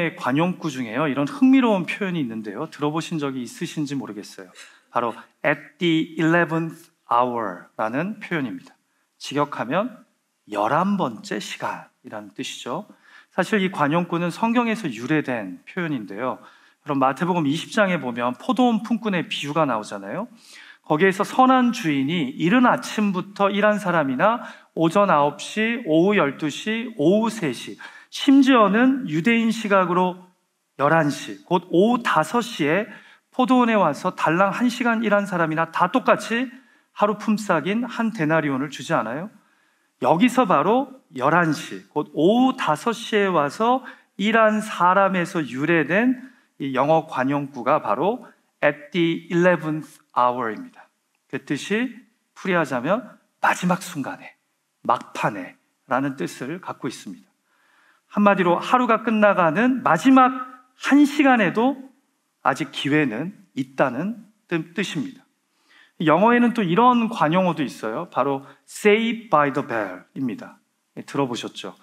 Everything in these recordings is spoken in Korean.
성경의 관용구 중에요, 이런 흥미로운 표현이 있는데요. 들어보신 적이 있으신지 모르겠어요. 바로 at the 11th hour라는 표현입니다. 직역하면 11번째 시간이라는 뜻이죠. 사실 이 관용구는 성경에서 유래된 표현인데요. 그럼 마태복음 20장에 보면 포도원 품꾼의 비유가 나오잖아요. 거기에서 선한 주인이 이른 아침부터 일한 사람이나 오전 9시, 오후 12시, 오후 3시, 심지어는 유대인 시각으로 11시, 곧 오후 5시에 포도원에 와서 달랑 1시간 일한 사람이나 다 똑같이 하루 품삯인 한 데나리온을 주지 않아요? 여기서 바로 11시, 곧 오후 5시에 와서 일한 사람에서 유래된 이 영어 관용구가 바로 at the 11th hour입니다. 그 뜻이 풀이하자면 마지막 순간에, 막판에 라는 뜻을 갖고 있습니다. 한마디로 하루가 끝나가는 마지막 1시간에도 아직 기회는 있다는 뜻입니다. 영어에는 또 이런 관용어도 있어요. 바로 Saved by the Bell입니다. 들어보셨죠?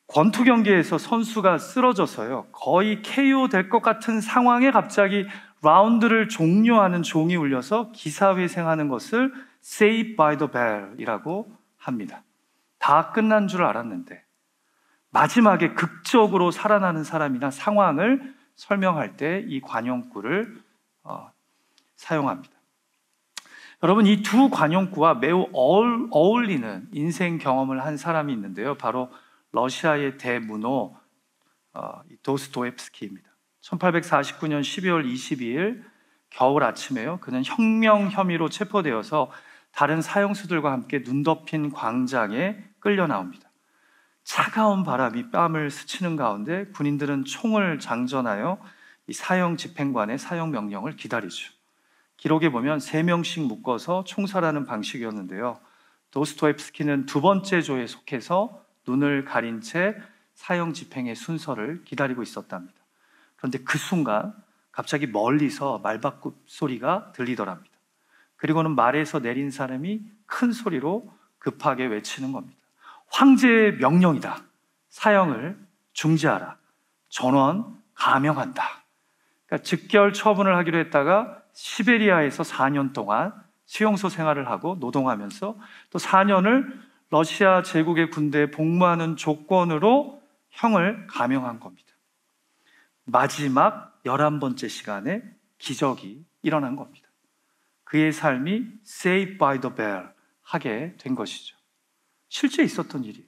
권투 경기에서 선수가 쓰러져서요, 거의 KO 될 것 같은 상황에 갑자기 라운드를 종료하는 종이 울려서 기사회생하는 것을 Saved by the Bell이라고 합니다. 다 끝난 줄 알았는데 마지막에 극적으로 살아나는 사람이나 상황을 설명할 때 이 관용구를 사용합니다. 여러분, 이 두 관용구와 매우 어울리는 인생 경험을 한 사람이 있는데요. 바로 러시아의 대문호 도스토옙스키입니다. 1849년 12월 22일 겨울 아침에요, 그는 혁명 혐의로 체포되어서 다른 사형수들과 함께 눈 덮인 광장에 끌려 나옵니다. 차가운 바람이 뺨을 스치는 가운데 군인들은 총을 장전하여 이 사형 집행관의 사형 명령을 기다리죠. 기록에 보면 3명씩 묶어서 총살하는 방식이었는데요. 도스토옙스키는 두 번째 조에 속해서 눈을 가린 채 사형 집행의 순서를 기다리고 있었답니다. 그런데 그 순간 갑자기 멀리서 말바꿈 소리가 들리더랍니다. 그리고는 말에서 내린 사람이 큰 소리로 급하게 외치는 겁니다. 황제의 명령이다. 사형을 중지하라. 전원 감형한다. 그러니까 즉결 처분을 하기로 했다가 시베리아에서 4년 동안 수용소 생활을 하고 노동하면서 또 4년을 러시아 제국의 군대에 복무하는 조건으로 형을 감형한 겁니다. 마지막 11번째 시간에 기적이 일어난 겁니다. 그의 삶이 Saved by the Bell 하게 된 것이죠. 실제 있었던 일이에요.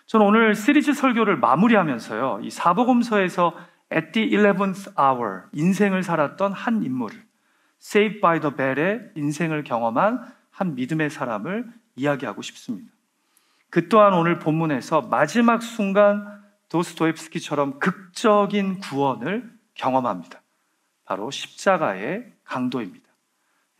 저는 오늘 시리즈 설교를 마무리하면서요, 이 사복음서에서 at the 11th hour, 인생을 살았던 한 인물을, Saved by the Bell의 인생을 경험한 한 믿음의 사람을 이야기하고 싶습니다. 그 또한 오늘 본문에서 마지막 순간 도스토옙스키처럼 극적인 구원을 경험합니다. 바로 십자가의 강도입니다.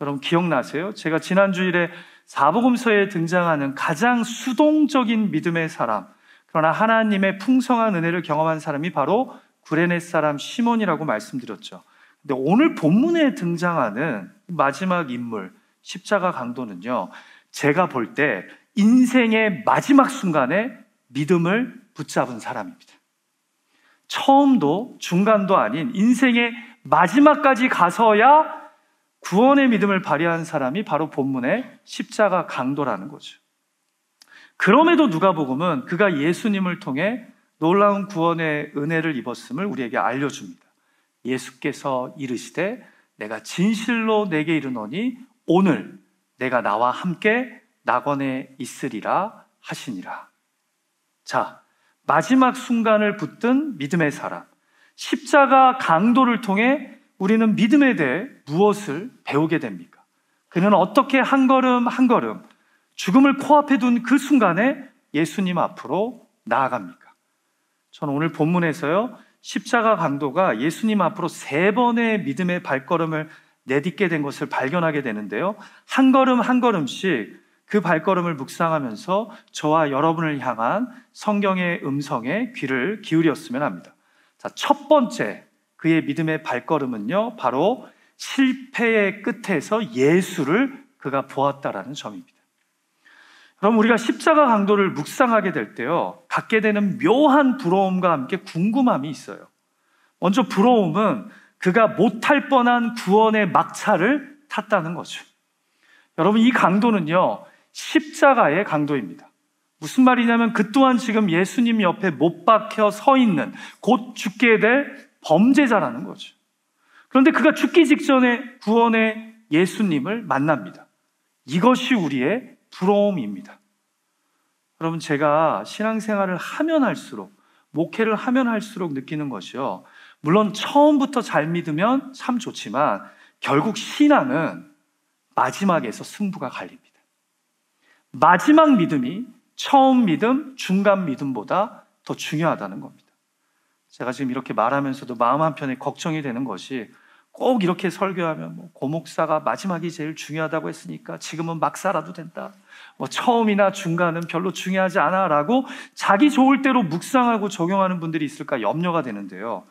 여러분 기억나세요? 제가 지난 주일에 사복음서에 등장하는 가장 수동적인 믿음의 사람, 그러나 하나님의 풍성한 은혜를 경험한 사람이 바로 구레네 사람 시몬이라고 말씀드렸죠. 근데 오늘 본문에 등장하는 마지막 인물, 십자가 강도는요, 제가 볼 때 인생의 마지막 순간에 믿음을 붙잡은 사람입니다. 처음도 중간도 아닌 인생의 마지막까지 가서야 구원의 믿음을 발휘한 사람이 바로 본문의 십자가 강도라는 거죠. 그럼에도 누가복음은 그가 예수님을 통해 놀라운 구원의 은혜를 입었음을 우리에게 알려줍니다. 예수께서 이르시되 내가 진실로 내게 이르노니 오늘 내가 나와 함께 낙원에 있으리라 하시니라. 자, 마지막 순간을 붙든 믿음의 사람, 십자가 강도를 통해 우리는 믿음에 대해 무엇을 배우게 됩니까? 그는 어떻게 한 걸음 한 걸음 죽음을 코앞에 둔 그 순간에 예수님 앞으로 나아갑니까? 저는 오늘 본문에서요, 십자가 강도가 예수님 앞으로 3번의 믿음의 발걸음을 내딛게 된 것을 발견하게 되는데요, 한 걸음 한 걸음씩 그 발걸음을 묵상하면서 저와 여러분을 향한 성경의 음성에 귀를 기울였으면 합니다. 자, 첫 번째 그의 믿음의 발걸음은요, 바로 실패의 끝에서 예수를 그가 보았다라는 점입니다. 그럼 우리가 십자가 강도를 묵상하게 될 때요, 갖게 되는 묘한 부러움과 함께 궁금함이 있어요. 먼저 부러움은 그가 못할 뻔한 구원의 막차를 탔다는 거죠. 여러분, 이 강도는요, 십자가의 강도입니다. 무슨 말이냐면 그 또한 지금 예수님 옆에 못 박혀 서 있는, 곧 죽게 될 범죄자라는 거죠. 그런데 그가 죽기 직전에 구원의 예수님을 만납니다. 이것이 우리의 부러움입니다. 여러분, 제가 신앙생활을 하면 할수록, 목회를 하면 할수록 느끼는 것이요, 물론 처음부터 잘 믿으면 참 좋지만 결국 신앙은 마지막에서 승부가 갈립니다. 마지막 믿음이 처음 믿음, 중간 믿음보다 더 중요하다는 겁니다. 제가 지금 이렇게 말하면서도 마음 한편에 걱정이 되는 것이, 꼭 이렇게 설교하면 고목사가 마지막이 제일 중요하다고 했으니까 지금은 막 살아도 된다, 처음이나 중간은 별로 중요하지 않아 라고 자기 좋을 대로 묵상하고 적용하는 분들이 있을까 염려가 되는데요,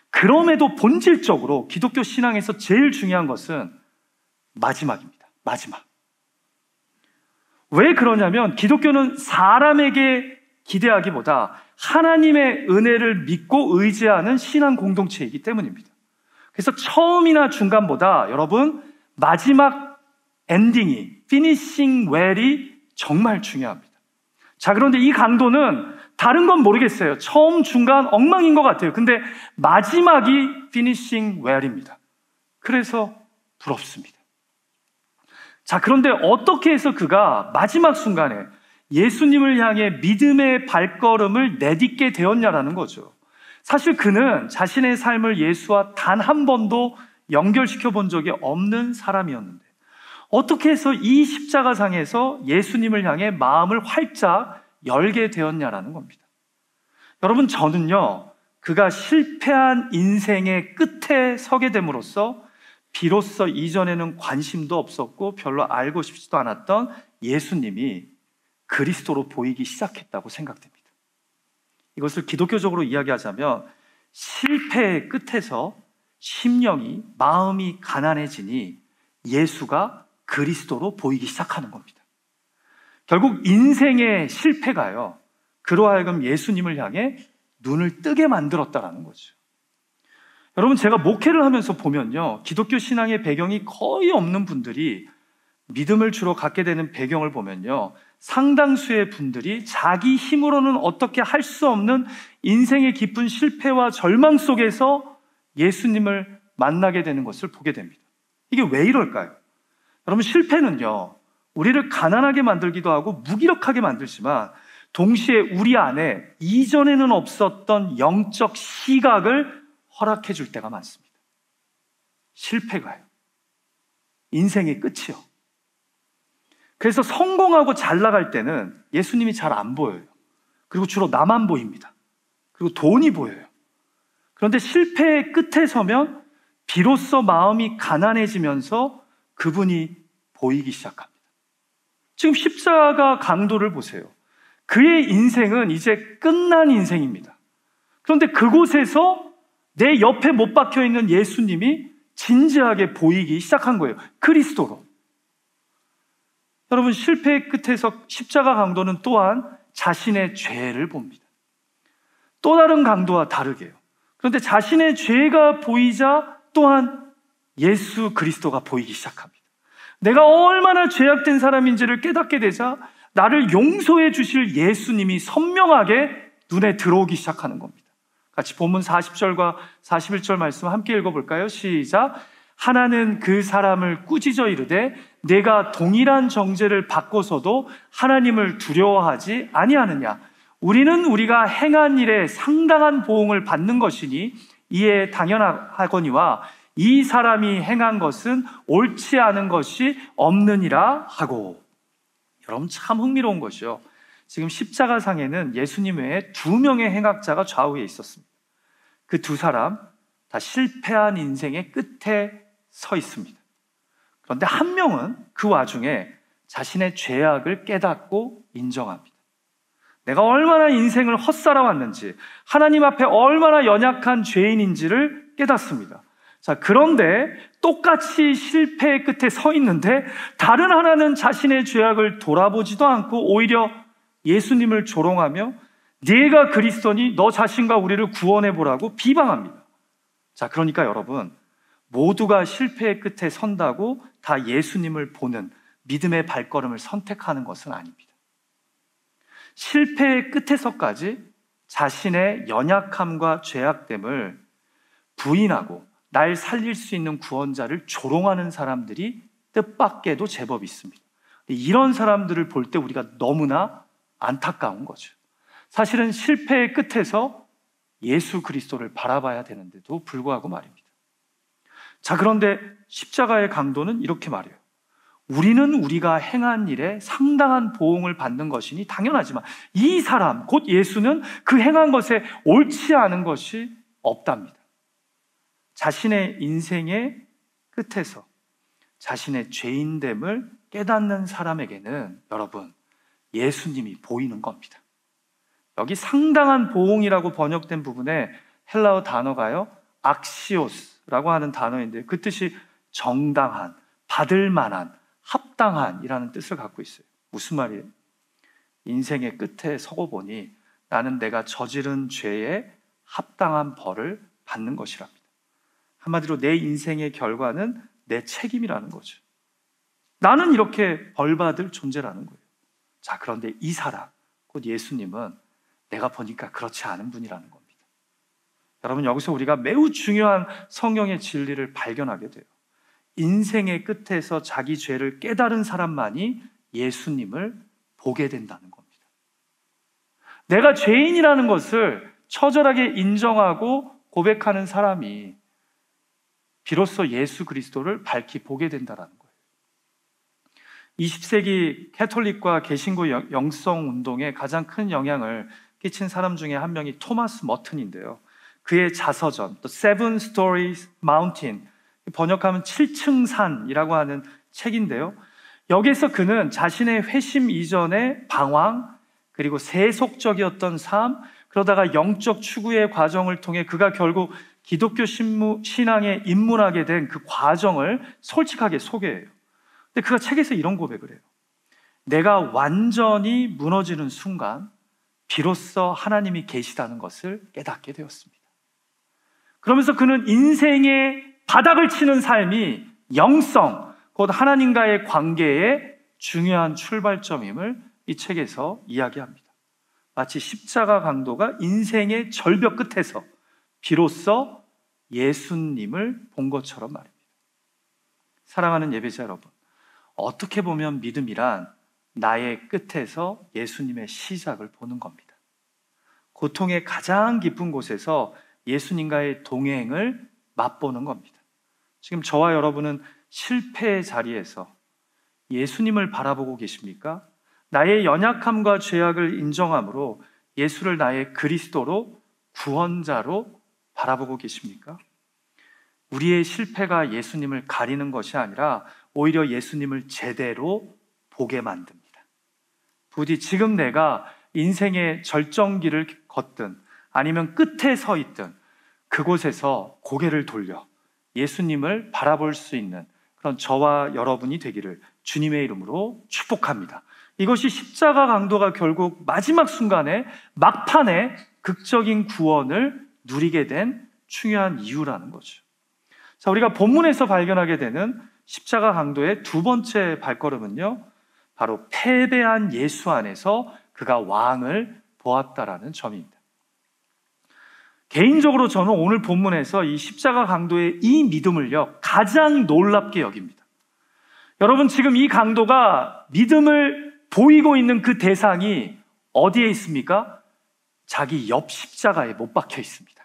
그럼에도 본질적으로 기독교 신앙에서 제일 중요한 것은 마지막입니다. 마지막. 왜 그러냐면 기독교는 사람에게 기대하기보다 하나님의 은혜를 믿고 의지하는 신앙 공동체이기 때문입니다. 그래서 처음이나 중간보다 여러분, 마지막 엔딩이, 피니싱 웰이 정말 중요합니다. 자, 그런데 이 강도는 다른 건 모르겠어요. 처음, 중간 엉망인 것 같아요. 근데 마지막이 피니싱 웰입니다. 그래서 부럽습니다. 자, 그런데 어떻게 해서 그가 마지막 순간에 예수님을 향해 믿음의 발걸음을 내딛게 되었냐라는 거죠. 사실 그는 자신의 삶을 예수와 단 한 번도 연결시켜 본 적이 없는 사람이었는데, 어떻게 해서 이 십자가상에서 예수님을 향해 마음을 활짝 열게 되었냐라는 겁니다. 여러분, 저는요, 그가 실패한 인생의 끝에 서게 됨으로써 비로소 이전에는 관심도 없었고 별로 알고 싶지도 않았던 예수님이 그리스도로 보이기 시작했다고 생각됩니다. 이것을 기독교적으로 이야기하자면 실패의 끝에서 심령이, 마음이 가난해지니 예수가 그리스도로 보이기 시작하는 겁니다. 결국 인생의 실패가요, 그로 하여금 예수님을 향해 눈을 뜨게 만들었다라는 거죠. 여러분, 제가 목회를 하면서 보면요, 기독교 신앙의 배경이 거의 없는 분들이 믿음을 주로 갖게 되는 배경을 보면요, 상당수의 분들이 자기 힘으로는 어떻게 할 수 없는 인생의 깊은 실패와 절망 속에서 예수님을 만나게 되는 것을 보게 됩니다. 이게 왜 이럴까요? 여러분, 실패는요, 우리를 가난하게 만들기도 하고 무기력하게 만들지만 동시에 우리 안에 이전에는 없었던 영적 시각을 허락해 줄 때가 많습니다. 실패가요, 인생의 끝이요. 그래서 성공하고 잘 나갈 때는 예수님이 잘 안 보여요. 그리고 주로 나만 보입니다. 그리고 돈이 보여요. 그런데 실패의 끝에 서면 비로소 마음이 가난해지면서 그분이 보이기 시작합니다. 지금 십자가 강도를 보세요. 그의 인생은 이제 끝난 인생입니다. 그런데 그곳에서 내 옆에 못 박혀 있는 예수님이 진지하게 보이기 시작한 거예요. 그리스도로. 여러분, 실패의 끝에서 십자가 강도는 또한 자신의 죄를 봅니다. 또 다른 강도와 다르게요. 그런데 자신의 죄가 보이자 또한 예수 그리스도가 보이기 시작합니다. 내가 얼마나 죄악된 사람인지를 깨닫게 되자 나를 용서해 주실 예수님이 선명하게 눈에 들어오기 시작하는 겁니다. 같이 본문 40절과 41절 말씀 함께 읽어볼까요? 시작. 하나는 그 사람을 꾸짖어 이르되 내가 동일한 정죄를 받고서도 하나님을 두려워하지 아니하느냐. 우리는 우리가 행한 일에 상당한 보응을 받는 것이니 이에 당연하거니와 이 사람이 행한 것은 옳지 않은 것이 없느니라 하고. 여러분, 참 흥미로운 것이요, 지금 십자가상에는 예수님 외에 2명의 행악자가 좌우에 있었습니다. 그 두 사람 다 실패한 인생의 끝에 서 있습니다. 그런데 한 명은 그 와중에 자신의 죄악을 깨닫고 인정합니다. 내가 얼마나 인생을 헛살아왔는지, 하나님 앞에 얼마나 연약한 죄인인지를 깨닫습니다. 자, 그런데 똑같이 실패의 끝에 서 있는데 다른 하나는 자신의 죄악을 돌아보지도 않고 오히려 예수님을 조롱하며 네가 그리스도니 너 자신과 우리를 구원해 보라고 비방합니다. 자, 그러니까 여러분, 모두가 실패의 끝에 선다고 다 예수님을 보는 믿음의 발걸음을 선택하는 것은 아닙니다. 실패의 끝에서까지 자신의 연약함과 죄악됨을 부인하고 날 살릴 수 있는 구원자를 조롱하는 사람들이 뜻밖에도 제법 있습니다. 이런 사람들을 볼 때 우리가 너무나 안타까운 거죠. 사실은 실패의 끝에서 예수 그리스도를 바라봐야 되는데도 불구하고 말입니다. 자, 그런데 십자가의 강도는 이렇게 말해요. 우리는 우리가 행한 일에 상당한 보응을 받는 것이니 당연하지만 이 사람, 곧 예수는 그 행한 것에 옳지 않은 것이 없답니다. 자신의 인생의 끝에서 자신의 죄인됨을 깨닫는 사람에게는 여러분, 예수님이 보이는 겁니다. 여기 상당한 보응이라고 번역된 부분에 헬라어 단어가요, 악시오스라고 하는 단어인데 그 뜻이 정당한, 받을 만한, 합당한이라는 뜻을 갖고 있어요. 무슨 말이에요? 인생의 끝에 서고 보니 나는 내가 저지른 죄에 합당한 벌을 받는 것이랍니다. 한마디로 내 인생의 결과는 내 책임이라는 거죠. 나는 이렇게 벌받을 존재라는 거예요. 자, 그런데 이 사람, 곧 예수님은 내가 보니까 그렇지 않은 분이라는 겁니다. 여러분, 여기서 우리가 매우 중요한 성경의 진리를 발견하게 돼요. 인생의 끝에서 자기 죄를 깨달은 사람만이 예수님을 보게 된다는 겁니다. 내가 죄인이라는 것을 처절하게 인정하고 고백하는 사람이 비로소 예수 그리스도를 밝히 보게 된다는 거예요. 20세기 캐톨릭과 개신교 영성 운동에 가장 큰 영향을 끼친 사람 중에 한 명이 토마스 머튼인데요. 그의 자서전 The Seven Stories Mountain, 번역하면 7층 산이라고 하는 책인데요. 여기에서 그는 자신의 회심 이전의 방황, 그리고 세속적이었던 삶, 그러다가 영적 추구의 과정을 통해 그가 결국 기독교 신앙에 입문하게 된 그 과정을 솔직하게 소개해요. 근데 그가 책에서 이런 고백을 해요. 내가 완전히 무너지는 순간 비로소 하나님이 계시다는 것을 깨닫게 되었습니다. 그러면서 그는 인생의 바닥을 치는 삶이 영성, 곧 하나님과의 관계의 중요한 출발점임을 이 책에서 이야기합니다. 마치 십자가 강도가 인생의 절벽 끝에서 비로소 예수님을 본 것처럼 말입니다. 사랑하는 예배자 여러분, 어떻게 보면 믿음이란 나의 끝에서 예수님의 시작을 보는 겁니다. 고통의 가장 깊은 곳에서 예수님과의 동행을 맛보는 겁니다. 지금 저와 여러분은 실패의 자리에서 예수님을 바라보고 계십니까? 나의 연약함과 죄악을 인정함으로 예수를 나의 그리스도로, 구원자로 바라보고 계십니까? 우리의 실패가 예수님을 가리는 것이 아니라 오히려 예수님을 제대로 보게 만듭니다. 부디 지금 내가 인생의 절정기를 걷든 아니면 끝에 서 있든 그곳에서 고개를 돌려 예수님을 바라볼 수 있는 그런 저와 여러분이 되기를 주님의 이름으로 축복합니다. 이것이 십자가 강도가 결국 마지막 순간에 막판에 극적인 구원을 누리게 된 중요한 이유라는 거죠. 자, 우리가 본문에서 발견하게 되는 십자가 강도의 두 번째 발걸음은요, 바로 패배한 예수 안에서 그가 왕을 보았다라는 점입니다. 개인적으로 저는 오늘 본문에서 이 십자가 강도의 이 믿음을요, 가장 놀랍게 여깁니다. 여러분, 지금 이 강도가 믿음을 보이고 있는 그 대상이 어디에 있습니까? 자기 옆 십자가에 못 박혀 있습니다.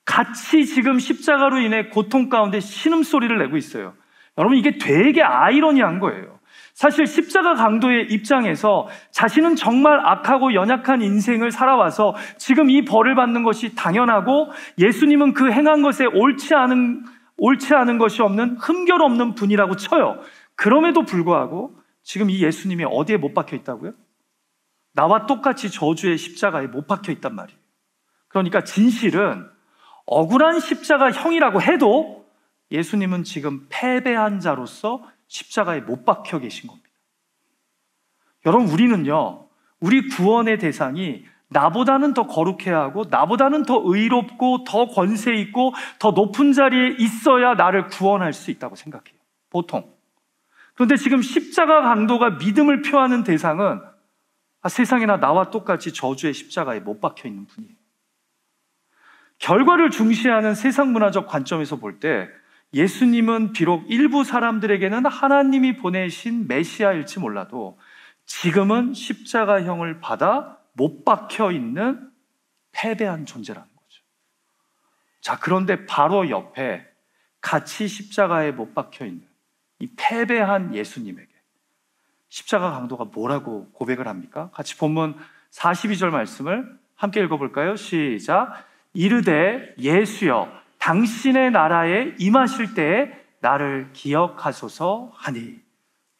같이 지금 십자가로 인해 고통 가운데 신음소리를 내고 있어요. 여러분, 이게 되게 아이러니한 거예요. 사실 십자가 강도의 입장에서 자신은 정말 악하고 연약한 인생을 살아와서 지금 이 벌을 받는 것이 당연하고 예수님은 그 행한 것에 옳지 않은 것이 없는 흠결 없는 분이라고 쳐요. 그럼에도 불구하고 지금 이 예수님이 어디에 못 박혀 있다고요? 나와 똑같이 저주의 십자가에 못 박혀 있단 말이에요. 그러니까 진실은 억울한 십자가 형이라고 해도 예수님은 지금 패배한 자로서 십자가에 못 박혀 계신 겁니다. 여러분, 우리는요, 우리 구원의 대상이 나보다는 더 거룩해야 하고 나보다는 더 의롭고 더 권세 있고 더 높은 자리에 있어야 나를 구원할 수 있다고 생각해요, 보통. 그런데 지금 십자가 강도가 믿음을 표하는 대상은 세상에나 나와 똑같이 저주의 십자가에 못 박혀 있는 분이에요. 결과를 중시하는 세상 문화적 관점에서 볼 때 예수님은 비록 일부 사람들에게는 하나님이 보내신 메시아일지 몰라도 지금은 십자가형을 받아 못 박혀 있는 패배한 존재라는 거죠. 자, 그런데 바로 옆에 같이 십자가에 못 박혀 있는 이 패배한 예수님에게 십자가 강도가 뭐라고 고백을 합니까? 같이 본문 42절 말씀을 함께 읽어볼까요? 시작. 이르되 예수여 당신의 나라에 임하실 때에 나를 기억하소서 하니.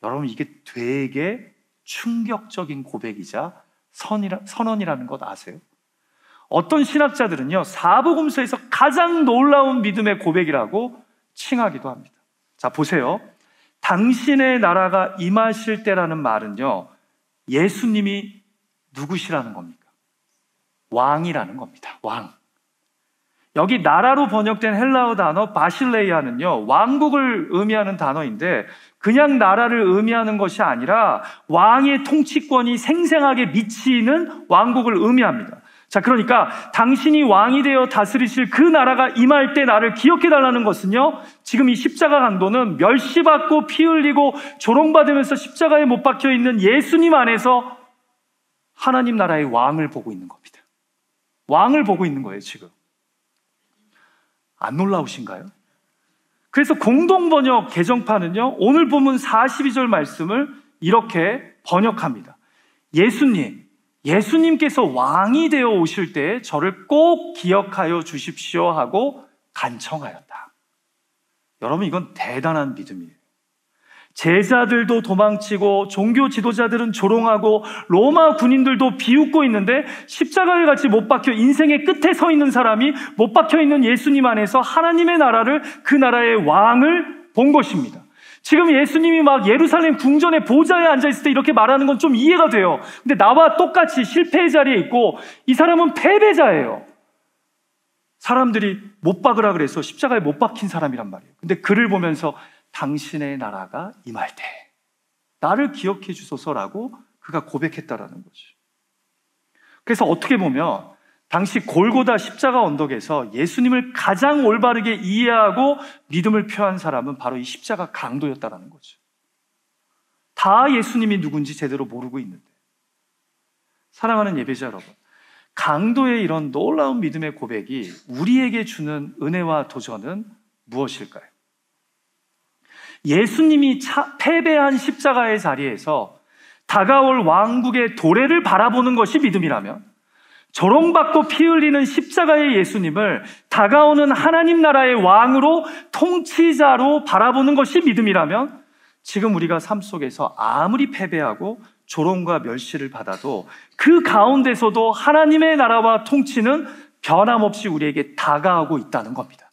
여러분, 이게 되게 충격적인 고백이자 선언이라는 것 아세요? 어떤 신학자들은요, 사복음서에서 가장 놀라운 믿음의 고백이라고 칭하기도 합니다. 자, 보세요. 당신의 나라가 임하실 때라는 말은요, 예수님이 누구시라는 겁니까? 왕이라는 겁니다. 왕. 여기 나라로 번역된 헬라어 단어 바실레이아는요, 왕국을 의미하는 단어인데 그냥 나라를 의미하는 것이 아니라 왕의 통치권이 생생하게 미치는 왕국을 의미합니다. 자, 그러니까 당신이 왕이 되어 다스리실 그 나라가 임할 때 나를 기억해달라는 것은요, 지금 이 십자가 강도는 멸시받고 피 흘리고 조롱받으면서 십자가에 못 박혀 있는 예수님 안에서 하나님 나라의 왕을 보고 있는 겁니다. 왕을 보고 있는 거예요, 지금. 안 놀라우신가요? 그래서 공동번역 개정판은요, 오늘 본문 42절 말씀을 이렇게 번역합니다. 예수님께서 왕이 되어 오실 때 저를 꼭 기억하여 주십시오 하고 간청하였다. 여러분, 이건 대단한 믿음이에요. 제자들도 도망치고 종교 지도자들은 조롱하고 로마 군인들도 비웃고 있는데 십자가에 같이 못 박혀 인생의 끝에 서 있는 사람이 못 박혀 있는 예수님 안에서 하나님의 나라를, 그 나라의 왕을 본 것입니다. 지금 예수님이 막 예루살렘 궁전의 보좌에 앉아있을 때 이렇게 말하는 건 좀 이해가 돼요. 근데 나와 똑같이 실패의 자리에 있고 이 사람은 패배자예요. 사람들이 못 박으라 그래서 십자가에 못 박힌 사람이란 말이에요. 근데 그를 보면서 당신의 나라가 임할 때 나를 기억해 주소서라고 그가 고백했다라는 거죠. 그래서 어떻게 보면 당시 골고다 십자가 언덕에서 예수님을 가장 올바르게 이해하고 믿음을 표한 사람은 바로 이 십자가 강도였다라는 거죠. 다 예수님이 누군지 제대로 모르고 있는데. 사랑하는 예배자 여러분, 강도의 이런 놀라운 믿음의 고백이 우리에게 주는 은혜와 도전은 무엇일까요? 예수님이 패배한 십자가의 자리에서 다가올 왕국의 도래를 바라보는 것이 믿음이라면, 조롱받고 피 흘리는 십자가의 예수님을 다가오는 하나님 나라의 왕으로, 통치자로 바라보는 것이 믿음이라면, 지금 우리가 삶 속에서 아무리 패배하고 조롱과 멸시를 받아도 그 가운데서도 하나님의 나라와 통치는 변함없이 우리에게 다가오고 있다는 겁니다.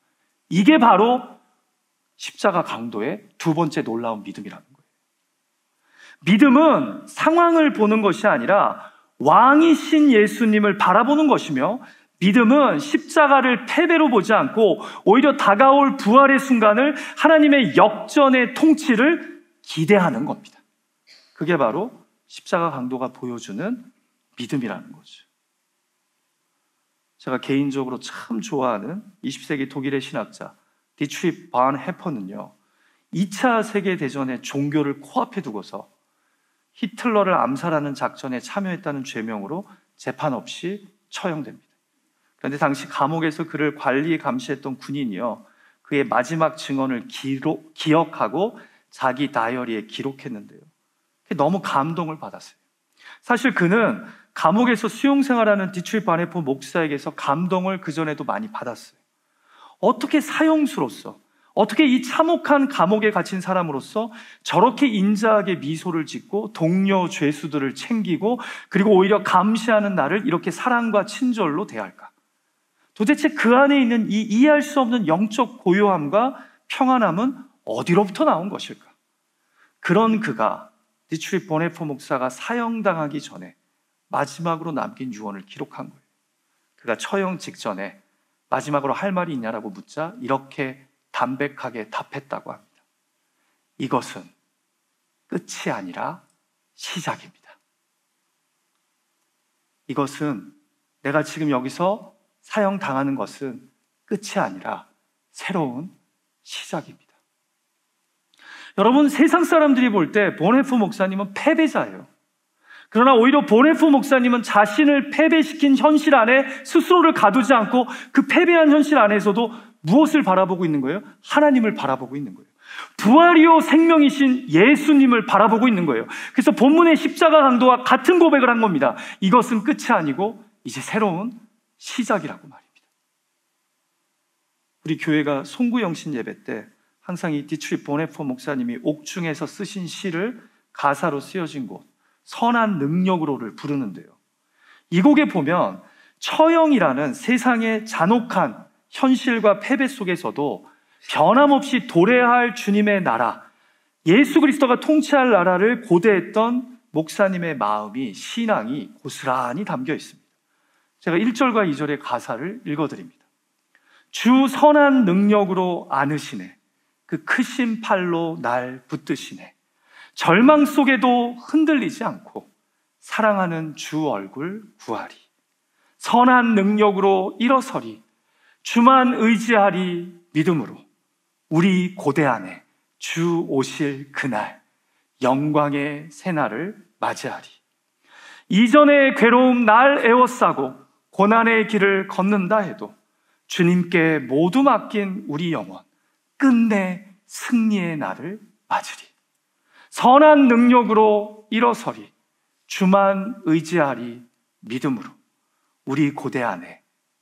이게 바로 십자가 강도의 두 번째 놀라운 믿음이라는 거예요. 믿음은 상황을 보는 것이 아니라 왕이신 예수님을 바라보는 것이며, 믿음은 십자가를 패배로 보지 않고 오히려 다가올 부활의 순간을, 하나님의 역전의 통치를 기대하는 겁니다. 그게 바로 십자가 강도가 보여주는 믿음이라는 거죠. 제가 개인적으로 참 좋아하는 20세기 독일의 신학자 디트리히 본헤퍼는요, 2차 세계대전의 종교를 코앞에 두고서 히틀러를 암살하는 작전에 참여했다는 죄명으로 재판 없이 처형됩니다. 그런데 당시 감옥에서 그를 관리 감시했던 군인이요, 그의 마지막 증언을 기억하고 자기 다이어리에 기록했는데요, 너무 감동을 받았어요. 사실 그는 감옥에서 수용생활하는 디트리히 본헤퍼 목사에게서 감동을 그전에도 많이 받았어요. 어떻게 사형수로서, 어떻게 이 참혹한 감옥에 갇힌 사람으로서 저렇게 인자하게 미소를 짓고 동료 죄수들을 챙기고, 그리고 오히려 감시하는 나를 이렇게 사랑과 친절로 대할까? 도대체 그 안에 있는 이 이해할 수 없는 영적 고요함과 평안함은 어디로부터 나온 것일까? 그런 그가 디트리 보네포 목사가 사형당하기 전에 마지막으로 남긴 유언을 기록한 거예요. 그가 처형 직전에 마지막으로 할 말이 있냐라고 묻자 이렇게 담백하게 답했다고 합니다. 이것은 끝이 아니라 시작입니다. 이것은 내가 지금 여기서 사형당하는 것은 끝이 아니라 새로운 시작입니다. 여러분, 세상 사람들이 볼 때 보네포 목사님은 패배자예요. 그러나 오히려 보네포 목사님은 자신을 패배시킨 현실 안에 스스로를 가두지 않고 그 패배한 현실 안에서도 무엇을 바라보고 있는 거예요? 하나님을 바라보고 있는 거예요. 부활이요 생명이신 예수님을 바라보고 있는 거예요. 그래서 본문의 십자가 강도와 같은 고백을 한 겁니다. 이것은 끝이 아니고 이제 새로운 시작이라고 말입니다. 우리 교회가 송구영신 예배 때 항상 이 디트리 보네포 목사님이 옥중에서 쓰신 시를 가사로 쓰여진 곳 선한 능력으로를 부르는데요. 이 곡에 보면 처형이라는 세상의 잔혹한 현실과 패배 속에서도 변함없이 도래할 주님의 나라, 예수 그리스도가 통치할 나라를 고대했던 목사님의 마음이, 신앙이 고스란히 담겨 있습니다. 제가 1절과 2절의 가사를 읽어드립니다. 주 선한 능력으로 안으시네, 그 크신 팔로 날 붙드시네, 절망 속에도 흔들리지 않고 사랑하는 주 얼굴 구하리, 선한 능력으로 일어서리, 주만 의지하리 믿음으로 우리 고대 안에 주 오실 그날 영광의 새날을 맞이하리. 이전의 괴로움 날 에워싸고 고난의 길을 걷는다 해도 주님께 모두 맡긴 우리 영혼 끝내 승리의 날을 맞으리. 선한 능력으로 일어서리, 주만 의지하리 믿음으로 우리 고대 안에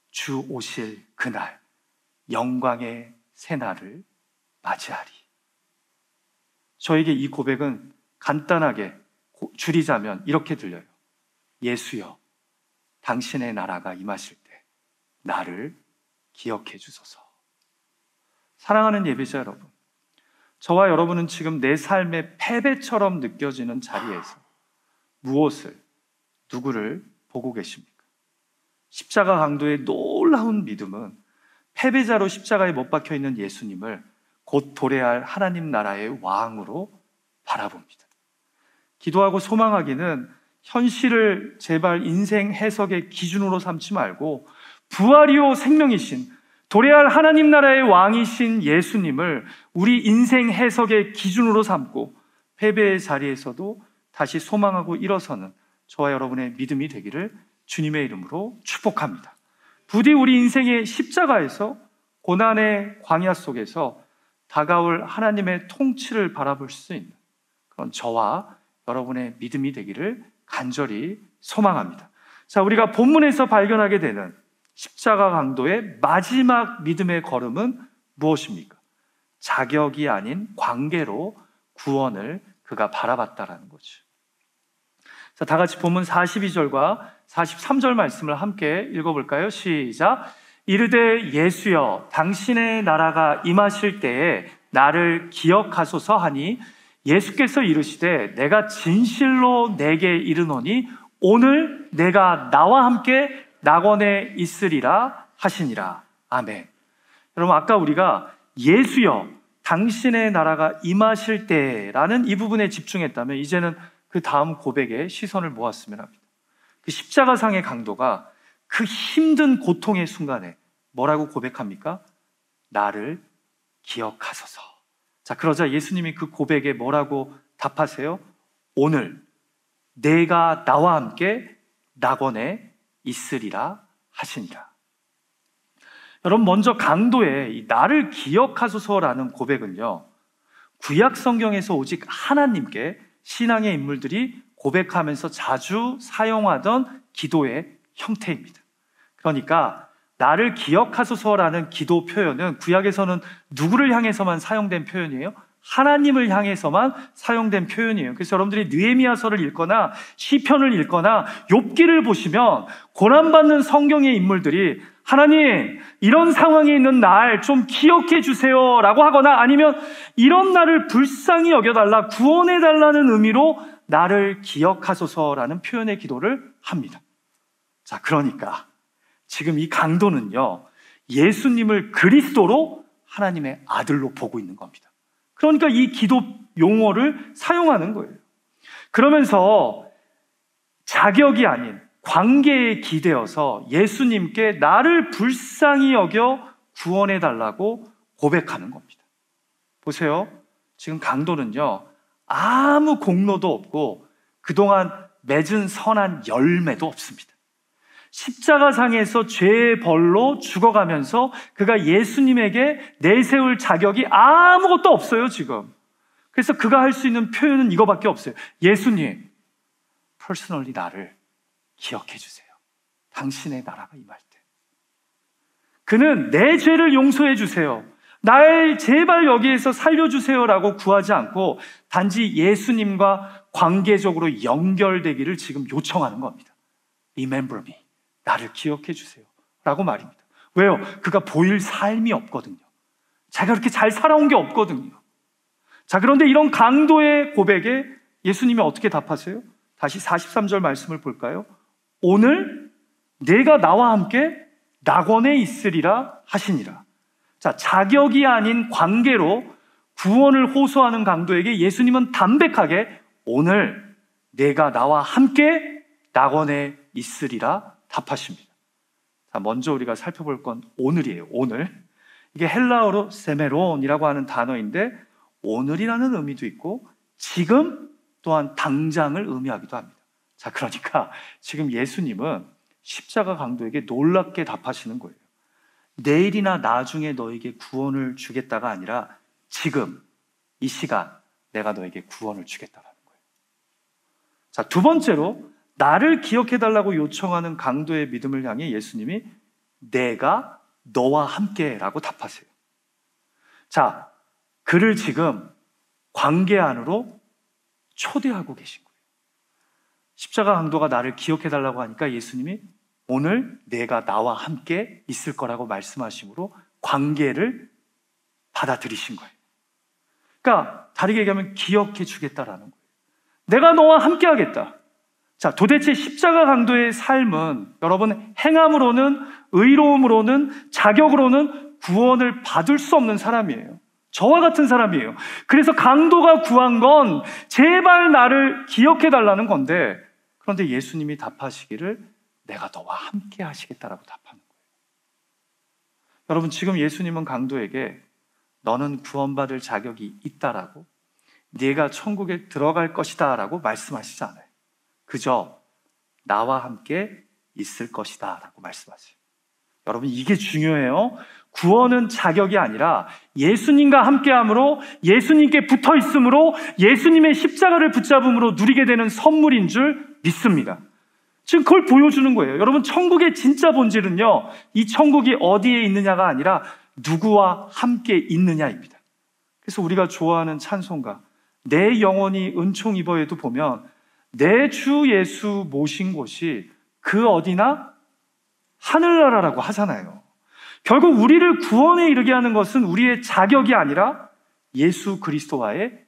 주 오실 그날 영광의 새날을 맞이하리. 저에게 이 고백은 간단하게 줄이자면 이렇게 들려요. 예수여, 당신의 나라가 임하실 때 나를 기억해 주소서. 사랑하는 예배자 여러분, 저와 여러분은 지금 내 삶의 패배처럼 느껴지는 자리에서 무엇을, 누구를 보고 계십니까? 십자가 강도의 놀라운 믿음은 패배자로 십자가에 못 박혀 있는 예수님을 곧 도래할 하나님 나라의 왕으로 바라봅니다. 기도하고 소망하기는 현실을 제발 인생 해석의 기준으로 삼지 말고 부활이요 생명이신 도래할 하나님 나라의 왕이신 예수님을 우리 인생 해석의 기준으로 삼고 패배의 자리에서도 다시 소망하고 일어서는 저와 여러분의 믿음이 되기를 주님의 이름으로 축복합니다. 부디 우리 인생의 십자가에서 고난의 광야 속에서 다가올 하나님의 통치를 바라볼 수 있는 그런 저와 여러분의 믿음이 되기를 간절히 소망합니다. 자, 우리가 본문에서 발견하게 되는 십자가 강도의 마지막 믿음의 걸음은 무엇입니까? 자격이 아닌 관계로 구원을 그가 바라봤다라는 거죠. 자, 다 같이 본문 42절과 43절 말씀을 함께 읽어볼까요? 시작. 이르되 예수여, 당신의 나라가 임하실 때에 나를 기억하소서 하니 예수께서 이르시되 내가 진실로 내게 이르노니 오늘 내가 나와 함께 낙원에 있으리라 하시니라. 아멘. 여러분, 아까 우리가 예수여 당신의 나라가 임하실 때라는 이 부분에 집중했다면 이제는 그 다음 고백에 시선을 모았으면 합니다. 그 십자가상의 강도가 그 힘든 고통의 순간에 뭐라고 고백합니까? 나를 기억하소서. 자, 그러자 예수님이 그 고백에 뭐라고 답하세요? 오늘 내가 나와 함께 낙원에 있으리라 하시니라. 여러분, 먼저 강도의 이 나를 기억하소서라는 고백은요, 구약 성경에서 오직 하나님께 신앙의 인물들이 고백하면서 자주 사용하던 기도의 형태입니다. 그러니까 나를 기억하소서라는 기도 표현은 구약에서는 누구를 향해서만 사용된 표현이에요? 하나님을 향해서만 사용된 표현이에요. 그래서 여러분들이 느헤미야서를 읽거나 시편을 읽거나 욥기를 보시면 고난받는 성경의 인물들이 하나님, 이런 상황에 있는 날 좀 기억해 주세요 라고 하거나 아니면 이런 나를 불쌍히 여겨달라, 구원해달라는 의미로 나를 기억하소서라는 표현의 기도를 합니다. 자, 그러니까 지금 이 강도는요, 예수님을 그리스도로 하나님의 아들로 보고 있는 겁니다. 그러니까 이 기도 용어를 사용하는 거예요. 그러면서 자격이 아닌 관계에 기대어서 예수님께 나를 불쌍히 여겨 구원해달라고 고백하는 겁니다. 보세요. 지금 강도는요, 아무 공로도 없고 그동안 맺은 선한 열매도 없습니다. 십자가상에서 죄의 벌로 죽어가면서 그가 예수님에게 내세울 자격이 아무것도 없어요, 지금. 그래서 그가 할 수 있는 표현은 이거밖에 없어요. 예수님, 퍼스널리 나를 기억해 주세요. 당신의 나라가 임할 때. 그는 내 죄를 용서해 주세요. 날 제발 여기에서 살려주세요라고 구하지 않고 단지 예수님과 관계적으로 연결되기를 지금 요청하는 겁니다. Remember me. 나를 기억해 주세요 라고 말입니다. 왜요? 그가 보일 삶이 없거든요. 자기가 그렇게 잘 살아온 게 없거든요. 자, 그런데 이런 강도의 고백에 예수님이 어떻게 답하세요? 다시 43절 말씀을 볼까요? 오늘 내가 나와 함께 낙원에 있으리라 하시니라. 자, 자격이 아닌 관계로 구원을 호소하는 강도에게 예수님은 담백하게 오늘 내가 나와 함께 낙원에 있으리라 답하십니다. 자, 먼저 우리가 살펴볼 건 오늘이에요. 오늘. 이게 헬라어로 세메론이라고 하는 단어인데 오늘이라는 의미도 있고 지금 또한 당장을 의미하기도 합니다. 자, 그러니까 지금 예수님은 십자가 강도에게 놀랍게 답하시는 거예요. 내일이나 나중에 너에게 구원을 주겠다가 아니라 지금 이 시간 내가 너에게 구원을 주겠다라는 거예요. 자, 두 번째로 나를 기억해달라고 요청하는 강도의 믿음을 향해 예수님이 내가 너와 함께라고 답하세요. 자, 그를 지금 관계 안으로 초대하고 계신 거예요. 십자가 강도가 나를 기억해달라고 하니까 예수님이 오늘 내가 나와 함께 있을 거라고 말씀하심으로 관계를 받아들이신 거예요. 그러니까 다르게 얘기하면 기억해 주겠다라는 거예요. 내가 너와 함께 하겠다. 자, 도대체 십자가 강도의 삶은 여러분 행함으로는, 의로움으로는, 자격으로는 구원을 받을 수 없는 사람이에요. 저와 같은 사람이에요. 그래서 강도가 구한 건 제발 나를 기억해 달라는 건데, 그런데 예수님이 답하시기를 내가 너와 함께 하시겠다라고 답하는 거예요. 여러분, 지금 예수님은 강도에게 너는 구원받을 자격이 있다라고, 네가 천국에 들어갈 것이다 라고 말씀하시지 않아요. 그저 나와 함께 있을 것이다 라고 말씀하세요. 여러분, 이게 중요해요. 구원은 자격이 아니라 예수님과 함께함으로, 예수님께 붙어 있음으로, 예수님의 십자가를 붙잡음으로 누리게 되는 선물인 줄 믿습니다. 지금 그걸 보여주는 거예요. 여러분, 천국의 진짜 본질은요, 이 천국이 어디에 있느냐가 아니라 누구와 함께 있느냐입니다. 그래서 우리가 좋아하는 찬송가 내 영혼이 은총 입어에도 보면 내 주 예수 모신 곳이 그 어디나 하늘나라라고 하잖아요. 결국 우리를 구원에 이르게 하는 것은 우리의 자격이 아니라 예수 그리스도와의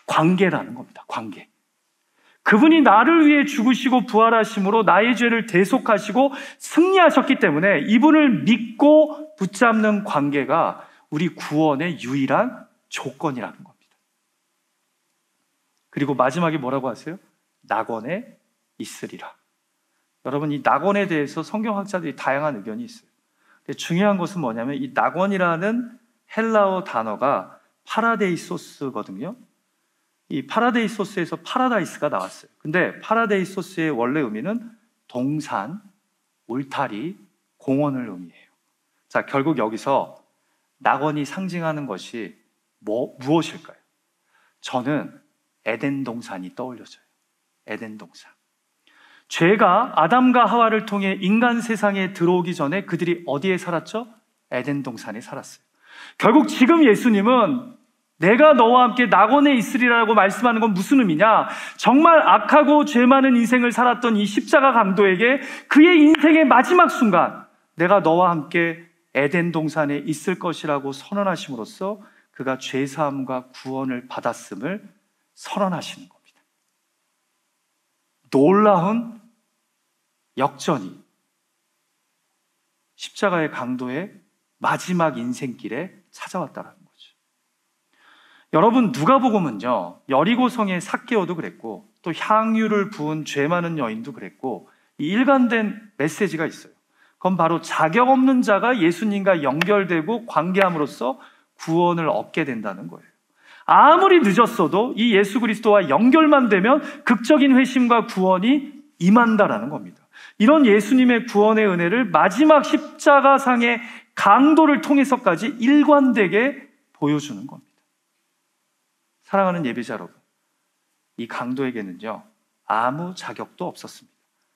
관계라는 겁니다. 관계. 그분이 나를 위해 죽으시고 부활하심으로 나의 죄를 대속하시고 승리하셨기 때문에 이분을 믿고 붙잡는 관계가 우리 구원의 유일한 조건이라는 겁니다. 그리고 마지막에 뭐라고 하세요? 낙원에 있으리라. 여러분, 이 낙원에 대해서 성경학자들이 다양한 의견이 있어요. 근데 중요한 것은 뭐냐면 이 낙원이라는 헬라어 단어가 파라데이소스거든요. 이 파라데이소스에서 파라다이스가 나왔어요. 근데 파라데이소스의 원래 의미는 동산, 울타리, 공원을 의미해요. 자, 결국 여기서 낙원이 상징하는 것이 무엇일까요? 저는 에덴 동산이 떠올려져요. 에덴 동산. 죄가 아담과 하와를 통해 인간 세상에 들어오기 전에 그들이 어디에 살았죠? 에덴 동산에 살았어요. 결국 지금 예수님은 내가 너와 함께 낙원에 있으리라고 말씀하는 건 무슨 의미냐? 정말 악하고 죄 많은 인생을 살았던 이 십자가 강도에게 그의 인생의 마지막 순간 내가 너와 함께 에덴 동산에 있을 것이라고 선언하심으로써 그가 죄사함과 구원을 받았음을 선언하시는 겁니다. 놀라운 역전이 십자가의 강도의 마지막 인생길에 찾아왔다는 거죠. 여러분, 누가복음은요, 여리고성의 삭개오도 그랬고 또 향유를 부은 죄 많은 여인도 그랬고 이 일관된 메시지가 있어요. 그건 바로 자격 없는 자가 예수님과 연결되고 관계함으로써 구원을 얻게 된다는 거예요. 아무리 늦었어도 이 예수 그리스도와 연결만 되면 극적인 회심과 구원이 임한다라는 겁니다. 이런 예수님의 구원의 은혜를 마지막 십자가상의 강도를 통해서까지 일관되게 보여주는 겁니다. 사랑하는 예배자 여러분, 이 강도에게는요, 아무 자격도 없었습니다.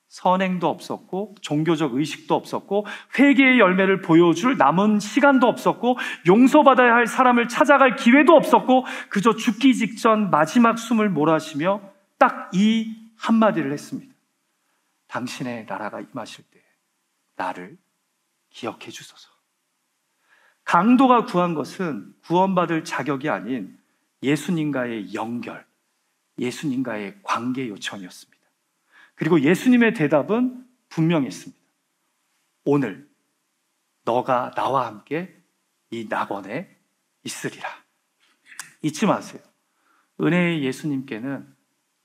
선행도 없었고 종교적 의식도 없었고 회개의 열매를 보여줄 남은 시간도 없었고 용서받아야 할 사람을 찾아갈 기회도 없었고 그저 죽기 직전 마지막 숨을 몰아쉬며 딱 이 한마디를 했습니다. 당신의 나라가 임하실 때 나를 기억해 주소서. 강도가 구한 것은 구원받을 자격이 아닌 예수님과의 연결, 예수님과의 관계 요청이었습니다. 그리고 예수님의 대답은 분명했습니다. 오늘 너가 나와 함께 이 낙원에 있으리라. 잊지 마세요. 은혜의 예수님께는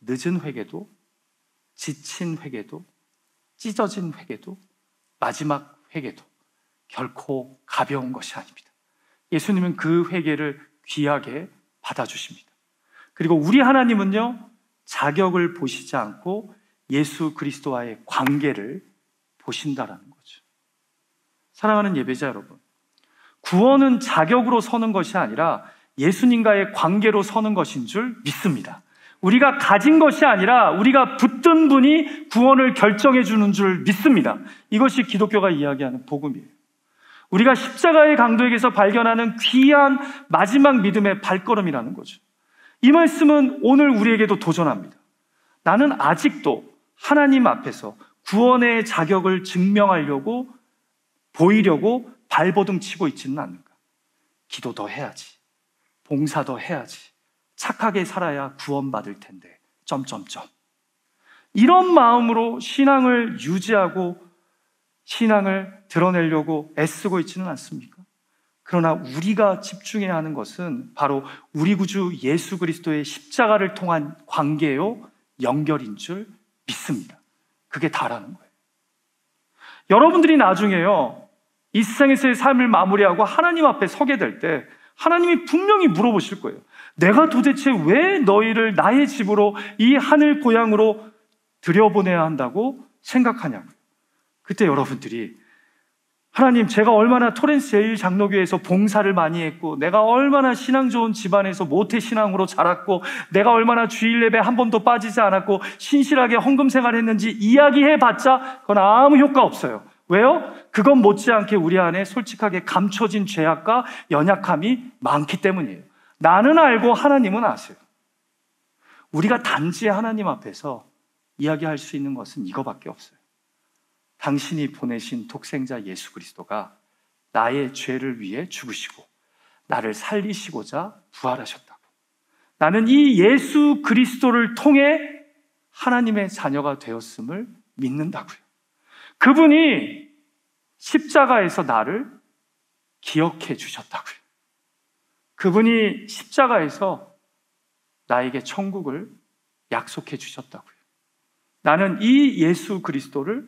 늦은 회개도, 지친 회개도, 찢어진 회개도, 마지막 회개도 결코 가벼운 것이 아닙니다. 예수님은 그 회개를 귀하게 받아주십니다. 그리고 우리 하나님은요, 자격을 보시지 않고 예수 그리스도와의 관계를 보신다라는 거죠. 사랑하는 예배자 여러분, 구원은 자격으로 서는 것이 아니라 예수님과의 관계로 서는 것인 줄 믿습니다. 우리가 가진 것이 아니라 우리가 붙든 분이 구원을 결정해 주는 줄 믿습니다. 이것이 기독교가 이야기하는 복음이에요. 우리가 십자가의 강도에게서 발견하는 귀한 마지막 믿음의 발걸음이라는 거죠. 이 말씀은 오늘 우리에게도 도전합니다. 나는 아직도 하나님 앞에서 구원의 자격을 증명하려고 보이려고 발버둥 치고 있지는 않는가? 기도 더 해야지, 봉사 더 해야지, 착하게 살아야 구원받을 텐데 이런 마음으로 신앙을 유지하고 신앙을 드러내려고 애쓰고 있지는 않습니까? 그러나 우리가 집중해야 하는 것은 바로 우리 구주 예수 그리스도의 십자가를 통한 관계요, 연결인 줄 믿습니다. 그게 다라는 거예요. 여러분들이 나중에요, 이 세상에서의 삶을 마무리하고 하나님 앞에 서게 될 때 하나님이 분명히 물어보실 거예요. 내가 도대체 왜 너희를 나의 집으로 이 하늘 고향으로 들여보내야 한다고 생각하냐고요. 그때 여러분들이 하나님, 제가 얼마나 토렌스 제1장로교회에서 봉사를 많이 했고 내가 얼마나 신앙 좋은 집안에서 모태신앙으로 자랐고 내가 얼마나 주일 예배 한 번도 빠지지 않았고 신실하게 헌금 생활했는지 이야기해봤자 그건 아무 효과 없어요. 왜요? 그건 못지않게 우리 안에 솔직하게 감춰진 죄악과 연약함이 많기 때문이에요. 나는 알고 하나님은 아세요. 우리가 단지 하나님 앞에서 이야기할 수 있는 것은 이거밖에 없어요. 당신이 보내신 독생자 예수 그리스도가 나의 죄를 위해 죽으시고 나를 살리시고자 부활하셨다고. 나는 이 예수 그리스도를 통해 하나님의 자녀가 되었음을 믿는다고요. 그분이 십자가에서 나를 기억해 주셨다고요. 그분이 십자가에서 나에게 천국을 약속해 주셨다고요. 나는 이 예수 그리스도를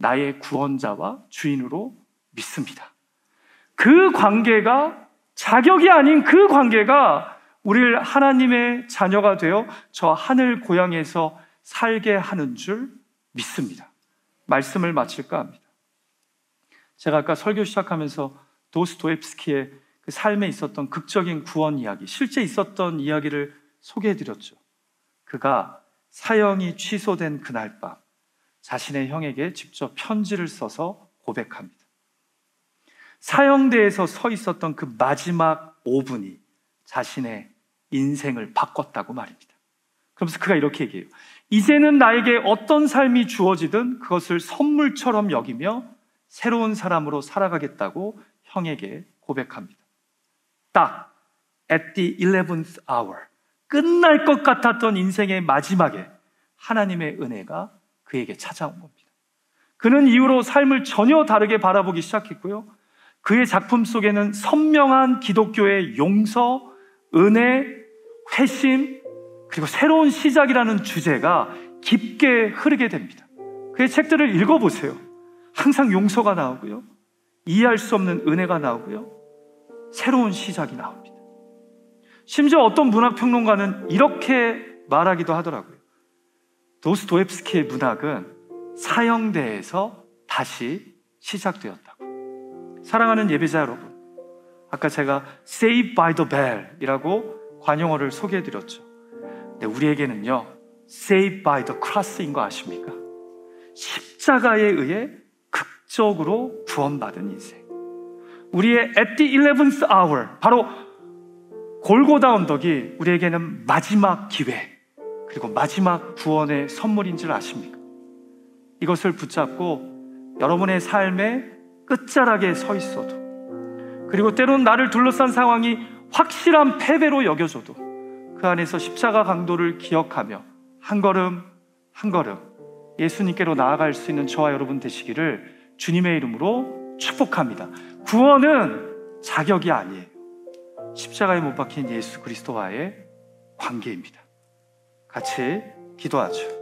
나의 구원자와 주인으로 믿습니다. 그 관계가, 자격이 아닌 그 관계가 우리를 하나님의 자녀가 되어 저 하늘 고향에서 살게 하는 줄 믿습니다. 말씀을 마칠까 합니다. 제가 아까 설교 시작하면서 도스토옙스키의 그 삶에 있었던 극적인 구원 이야기, 실제 있었던 이야기를 소개해드렸죠. 그가 사형이 취소된 그날 밤 자신의 형에게 직접 편지를 써서 고백합니다. 사형대에서 서 있었던 그 마지막 5분이 자신의 인생을 바꿨다고 말입니다. 그러면서 그가 이렇게 얘기해요. 이제는 나에게 어떤 삶이 주어지든 그것을 선물처럼 여기며 새로운 사람으로 살아가겠다고 형에게 고백합니다. 딱 at the 11th hour, 끝날 것 같았던 인생의 마지막에 하나님의 은혜가 그에게 찾아온 겁니다. 그는 이후로 삶을 전혀 다르게 바라보기 시작했고요. 그의 작품 속에는 선명한 기독교의 용서, 은혜, 회심, 그리고 새로운 시작이라는 주제가 깊게 흐르게 됩니다. 그의 책들을 읽어보세요. 항상 용서가 나오고요, 이해할 수 없는 은혜가 나오고요, 새로운 시작이 나옵니다. 심지어 어떤 문학평론가는 이렇게 말하기도 하더라고요. 도스토옙스키의 문학은 사형대에서 다시 시작되었다고. 사랑하는 예배자 여러분, 아까 제가 Saved by the Bell이라고 관용어를 소개해드렸죠. 근데 우리에게는요, Saved by the Cross인 거 아십니까? 십자가에 의해 극적으로 구원받은 인생. 우리의 at the 11th hour, 바로 골고다 언덕이 우리에게는 마지막 기회, 그리고 마지막 구원의 선물인 줄 아십니까? 이것을 붙잡고 여러분의 삶의 끝자락에 서 있어도, 그리고 때로는 나를 둘러싼 상황이 확실한 패배로 여겨져도 그 안에서 십자가 강도를 기억하며 한 걸음 한 걸음 예수님께로 나아갈 수 있는 저와 여러분 되시기를 주님의 이름으로 축복합니다. 구원은 자격이 아니에요. 십자가에 못 박힌 예수 그리스도와의 관계입니다. 같이 기도하죠.